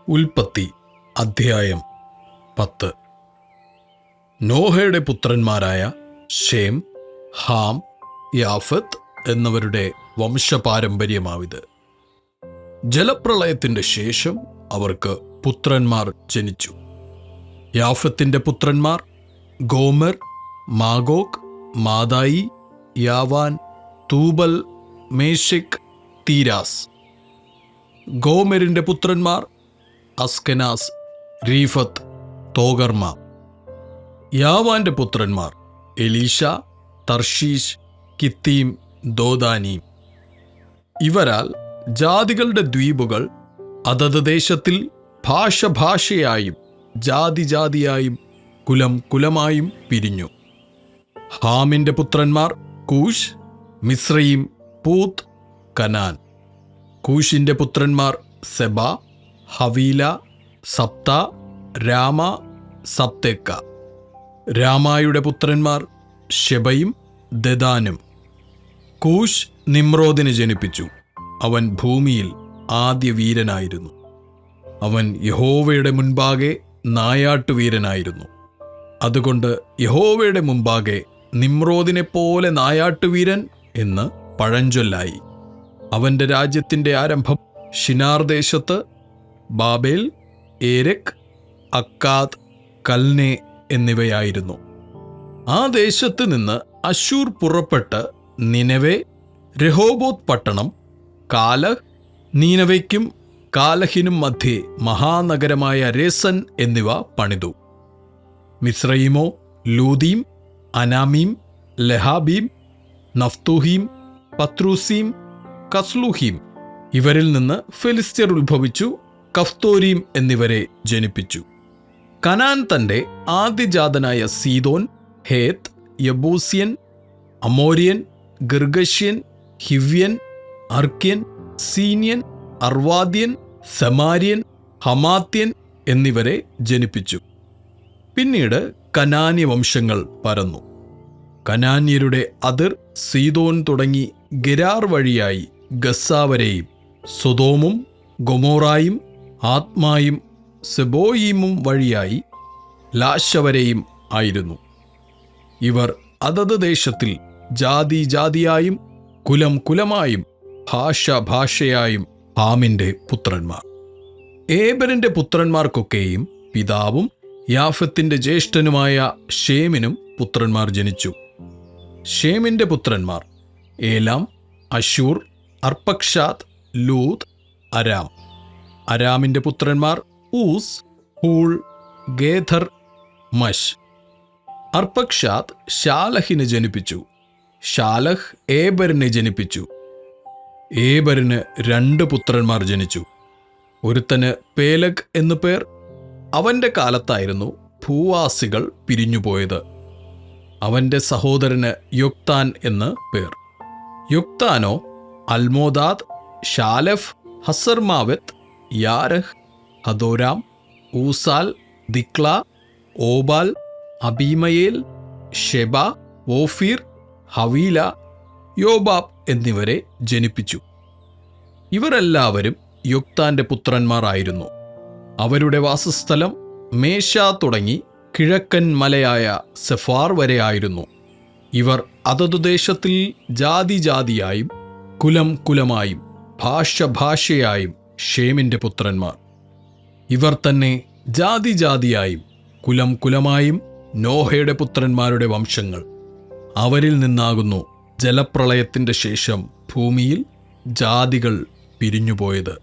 ഉൽപ്പത്തി അധ്യായം 10. നോഹയുടെ പുത്രന്മാരായ ഷേം, ഹാം, യാഫത്ത് എന്നിവരുടെ വംശപാരമ്പര്യമാവിത്. ജലപ്രളയത്തിന്റെ ശേഷം അവർക്ക് പുത്രന്മാർ ജനിച്ചു. യാഫത്തിന്റെ പുത്രന്മാർ Gomer, Magog, Madai, Javan, Tubal, Meshech, Tiras. ഗോമെരിന്റെ പുത്രന്മാർ അസ്കെനാസ്, രീഫത്ത്, തോഗർമ. യാവാന്റെ പുത്രന്മാർ എലീഷ, തർഷീഷ്, കിത്തീം, ദോദാനീം. ഇവരാൽ ജാതികളുടെ ദ്വീപുകൾ അതത് ദേശത്തിൽ ഭാഷയായും ജാതിയായും കുലം കുലമായും പിരിഞ്ഞു. ഹാമിന്റെ പുത്രന്മാർ കൂഷ്, മിസ്രയീം, പൂത്ത്, കനാൻ. കൂഷിന്റെ പുത്രന്മാർ സെബ, ഹവീല, സപ്ത, രാമ, സപ്തേക്ക. രാമായുടെ പുത്രന്മാർ ഷെബയും ദദാനും. കൂഷ് നിമ്രോദിനെ ജനിപ്പിച്ചു. അവൻ ഭൂമിയിൽ ആദ്യ വീരനായിരുന്നു. അവൻ യഹോവയുടെ മുൻപാകെ നായാട്ടുവീരനായിരുന്നു. അതുകൊണ്ട് യഹോവയുടെ മുമ്പാകെ നിമ്രോദിനെപ്പോലെ നായാട്ടുവീരൻ എന്ന് പഴഞ്ചൊല്ലായി. അവന്റെ രാജ്യത്തിന്റെ ആരംഭം ഷിനാർ ദേശത്ത് ബാബേൽ, ഏരെക്, അക്കാദ്, കൽനെ എന്നിവയായിരുന്നു. ആ ദേശത്ത് നിന്ന് അശൂർ പുറപ്പെട്ട് നിനവെ, രഹോബോത്ത് പട്ടണം, കാലഹ്, നീനവയ്ക്കും കാലഹിനും മധ്യേ മഹാനഗരമായ രേസൻ എന്നിവ പണിതു. മിസ്രയീമോ ലൂദീം, അനാമീം, ലഹാബീം, നഫ്തൂഹീം, പത്രൂസീം, കസ്ലൂഹീം. ഇവരിൽ നിന്ന് ഫെലിസ്ത്യർ ഉത്ഭവിച്ചു. കഫ്തോരീം എന്നിവരെ ജനിപ്പിച്ചു. കനാൻ തന്റെ ആദ്യജാതനായ സീദോൻ, ഹേത്ത്, യബൂസ്യൻ, അമോര്യൻ, ഗിർഗശ്യൻ, ഹിവ്യൻ, അർക്യൻ, സീന്യൻ, അർവാദ്യൻ, സെമാര്യൻ, ഹമാത്യൻ എന്നിവരെ ജനിപ്പിച്ചു. പിന്നീട് കനാന്യ വംശങ്ങൾ പരന്നു. കനാന്യരുടെ അതിർ സീദോൻ തുടങ്ങി ഗെരാർ വഴിയായി ഗസ്സ വരെയും സൊദോമും ഗൊമോറായും ആത്മായും സെബോയീമും വഴിയായി ലാശ വരെയും ആയിരുന്നു. ഇവർ അതത് ദേശത്തിൽ ജാതിയായും കുലം കുലമായും ഭാഷയായും ഹാമിന്റെ പുത്രന്മാർ. ഏബരിന്റെ പുത്രന്മാർക്കൊക്കെയും പിതാവും യാഫത്തിന്റെ ജ്യേഷ്ഠനുമായ ഷേമിനും പുത്രന്മാർ ജനിച്ചു. ഷേമിന്റെ പുത്രന്മാർ ഏലാം, അശൂർ, അർപ്പക്ഷാദ്, ലൂദ്, അരാം. അരാമിന്റെ പുത്രന്മാർ ഊസ്, ഹൂൾ, ഗേഥർ, മഷ്. അർപ്പക്ഷാദ് ശാലഹിനെ ജനിപ്പിച്ചു. ശാലഹ് ഏബരിനെ ജനിപ്പിച്ചു. ഏബരിന് 2 പുത്രന്മാർ ജനിച്ചു. ഒരുത്തന് പേലഗ് എന്നു പേർ. അവന്റെ കാലത്തായിരുന്നു ഭൂവാസികൾ പിരിഞ്ഞുപോയത്. അവന്റെ സഹോദരന് യൊക്താൻ എന്ന് പേർ. യൊക്താനോ അൽമോദാദ്, ഷാലെഫ്, ഹസർമാവെത്ത്, യാരഹ്, ഹദോരാം, ഊസാൽ, ദിക്ല, ഓബാൽ, അബീമയേൽ, ഷെബ, ഓഫീർ, ഹവീല, യോബാബ് എന്നിവരെ ജനിപ്പിച്ചു. ഇവരെല്ലാവരും യൊക്താന്റെ പുത്രന്മാരായിരുന്നു. അവരുടെ വാസസ്ഥലം മേശ തുടങ്ങി കിഴക്കൻ മലയായ സെഫാർ വരെ ആയിരുന്നു. ഇവർ ദേശത്തിൽ ജാതിയായും കുലം കുലമായും ഭാഷയായും ഷേമിന്റെ പുത്രന്മാർ. ഇവർ തന്നെ ജാതിയായും കുലം കുലമായും നോഹയുടെ പുത്രന്മാരുടെ വംശങ്ങൾ. അവരിൽ നിന്നാകുന്നു ജലപ്രളയത്തിന്റെ ശേഷം ഭൂമിയിൽ ജാതികൾ പിരിഞ്ഞുപോയത്.